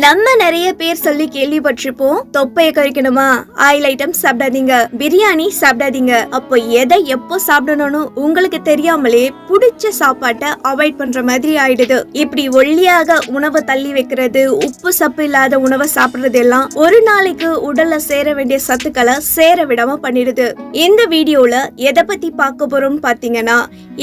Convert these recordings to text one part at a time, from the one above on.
நம்ம நிறைய பேர் சொல்லி கேள்விப்பட்டிருப்போம், தொப்பையை குறைக்கணுமா ஆயில் ஐட்டம் சாப்பிடாதீங்க, பிரியாணி சாப்பிடாதீங்க. அப்போ எதை எப்போ சாப்பிடணும்னு உங்களுக்கு தெரியாமலே பிடிச்ச சாப்பாட்டை அவாய்ட் பண்ற மாதிரி ஆயிடுது. இப்படி ஒல்லியாக உணவை தள்ளி வைக்கிறது, உப்பு சப்பு இல்லாத உணவை சாப்பிடுறது எல்லாம் ஒரு நாளைக்கு உடல்ல சேர வேண்டிய சத்துக்களை சேர விடாம பண்ணிடுது. இந்த வீடியோல எதை பத்தி பார்க்க போறோம்னு பாத்தீங்கன்னா,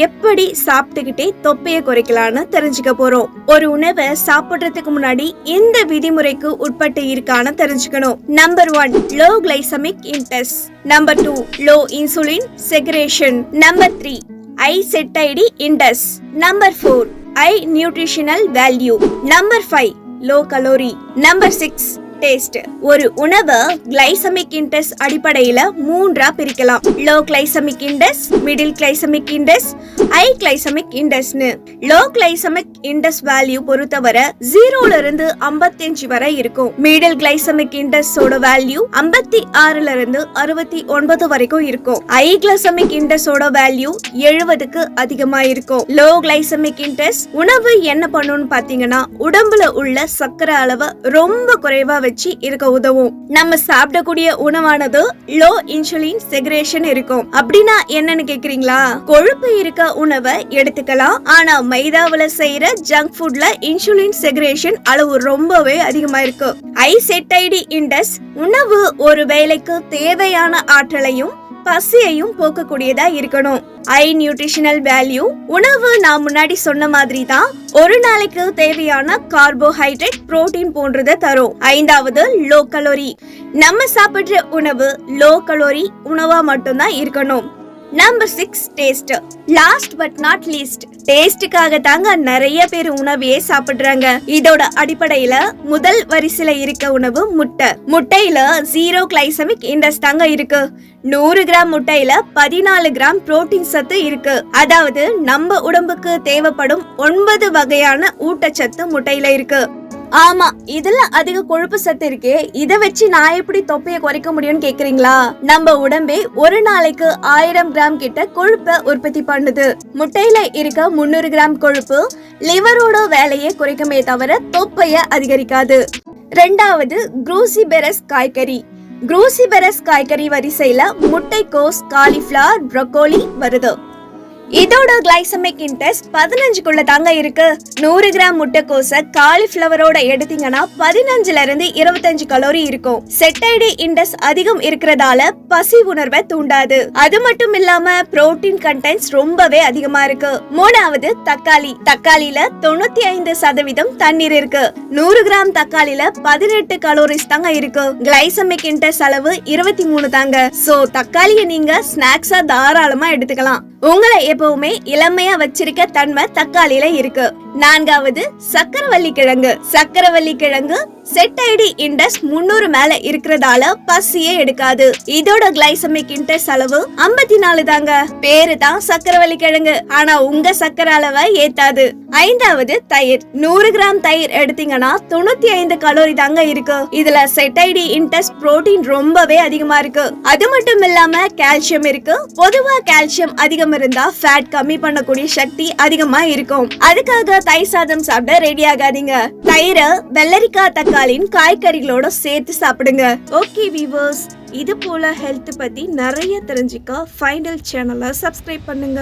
எப்படி சாப்பிட்டுக்கிட்டே தொப்பையை குறைக்கலாம்னு தெரிஞ்சுக்க போறோம். ஒரு உணவை சாப்பிடுறதுக்கு முன்னாடி இந்த விதிமுறைக்கு உட்பட்டு இருக்கான்னு தெரிஞ்சுக்கணும். Number 1, low glycemic index. Number 2, low insulin secretion. Number 3, high satiety index. Number 4, high nutritional value. Number 5, low calorie. Number 6, taste. ஒரு உணவை கிளைசமிக் இன்டெக்ஸ் அடிப்படையில 3ஆ பிரிக்கலாம். Low glycemic index, middle glycemic index, high glycemic இன்டெக்ஸ்னு. Low glycemic index value பொறுத்தவரை 0ல இருந்து 55 வரை இருக்கும். மிடில் கிளைசமிக் இன்டெக்ஸோட வேல்யூ 56ல இருந்து 69 வரைக்கும் இருக்கும். ஹை கிளைசமிக் இன்டெக்ஸோட வேல்யூ 70க்கு அதிகமா இருக்கும். லோ கிளைசமிக் இன்டெக்ஸ் உணவு என்ன பண்ணும்னு பாத்தீங்கன்னா, உடம்புல உள்ள சர்க்கரை அளவை ரொம்ப குறைவா வச்சு இருக்க உதவும். நம்ம சாப்பிடக்கூடிய உணவானது லோ இன்சுலின் செக்ரேஷன் இருக்கும். அப்படின்னா என்னன்னு கேக்குறீங்களா? கொழுப்பு இருக்க உணவை எடுத்துக்கலாம், ஆனா மைதாவுல செய்யற ஜங்க் ஃபுட்ல இன்சுலின் செக்ரேஷன் அளவு ரொம்பவே அதிகமா இருக்கு. ஹை செட்டைடி இன்டெக்ஸ் உணவு ஒரு வேளைக்கு தேவையான ஆற்றலையும் பசியையும் போக்கக்கூடியதா இருக்கணும். ஹை நியூட்ரிஷனல் வேல்யூ உணவு நான் முன்னாடி சொன்ன மாதிரி தான் ஒரு நாளைக்கு தேவையான கார்போஹைட்ரேட், புரோட்டீன் போன்றதை தரும். 5வது, லோ கலோரி. நம்ம சாப்பிடுற உணவு லோ கலோரி உணவா மட்டும்தான் இருக்கணும். Number 6, taste. Last but not least, டேஸ்டுக்காக தாங்க நிறைய பேர் உணவையே சாப்பிடுறாங்க. இதோட அடிப்படையில முதல் வரிசையில இருக்க உணவு முட்டை. முட்டையில 0 கிளைசமிக் இன்டெக்ஸ் தாங்க இருக்கு. 100 கிராம் முட்டையில 14 கிராம் புரோட்டீன் சத்து இருக்கு. அதாவது நம்ம உடம்புக்கு தேவைப்படும் 9 வகையான ஊட்டச்சத்து முட்டையில இருக்கு. ஆமா, இதுல அதிக கொழுப்பு சத்து இருக்கே, இத வச்சு நான் எப்படி தொப்பையை குறைக்க முடியும்னு கேக்குறீங்களா? நம்ம உடம்பே ஒரு நாளைக்கு 1000 கிராம் கிட்ட கொழுப்பை உற்பத்தி பண்ணுது. முட்டையில இருக்க 300 கிராம் கொழுப்பு லிவரோட வேலையை குறைக்குமே தவிர தொப்பையை அதிகரிக்காது. 2வது, குரூசிபெரஸ் காய்கறி. குரூசிபெரஸ் காய்கறி வரிசையில முட்டைக்கோஸ், காலிஃபிளவர், ப்ரோக்கோலி வருது. இதோட கிளைசமிக் இன்டெக்ஸ் 15க்குள்ள தாங்க இருக்கு. 100 கிராம் முட்டைக்கோச காலிஃபிளவரோட எடுத்தீங்கன்னா 15ல இருந்து 25 கலோரி இருக்கும். செட்டைடி இன்டெக்ஸ் அதிகம் இருக்கிறதால பசி உணர்வை தூண்டாது. அது மட்டும் இல்லாம புரோட்டீன் கண்டென்ட்ஸ் ரொம்பவே அதிகமா இருக்கு. 3வது, தக்காளி. தக்காளியில 95% தண்ணீர் இருக்கு. 100 கிராம் தக்காளியில 18 கலோரிஸ் தாங்க இருக்கு. கிளைசமிக் இன்டெக்ஸ் அளவு 23 தாங்க. சோ தக்காளியை நீங்க ஸ்நாக்ஸா தாராளமா எடுத்துக்கலாம். உங்களை எப்பவுமே இளமையா வச்சிருக்க தன்மை தக்காளியில இருக்கு. 4வது, சக்கரவள்ளி கிழங்கு. சக்கரவள்ளி கிழங்கு செட்டைடி இன்டெக்ஸ் 300 மேல இருக்கிறதால பசியே எடுக்காது. இதோட கிளைசமிக் இன்டெக்ஸ் அளவு 54 தாங்க. பேரு தான் சக்கரவள்ளி கிழங்கு, ஆனா உங்க சக்கரை அளவை ஏத்தாது. 5வது, தயிர். 100 கிராம் தயிர் எடுத்தீங்கன்னா 95 கலோரி தாங்க இருக்கு. இதுல செட்டைடி இன்டெக்ஸ் புரோட்டீன் ரொம்பவே அதிகமா இருக்கு. அது மட்டும் இல்லாம கால்சியம் இருக்கு. பொதுவா கால்சியம் அதிகம் இருந்தா ஃபேட் கம்மி பண்ணக்கூடிய சக்தி அதிகமா இருக்கும். அதுக்காக தயிர் சாதம் சாப்பிட ரெடி ஆகாதீங்க. தயிரை வெள்ளரிக்காய், தக்காளின் காய்கறிகளோட சேர்த்து சாப்பிடுங்க. ஓகே வியூவர்ஸ், இது போல ஹெல்த் பத்தி நிறைய தெரிஞ்சுக்க ஃபைனல் சேனலை சப்ஸ்கிரைப் பண்ணுங்க.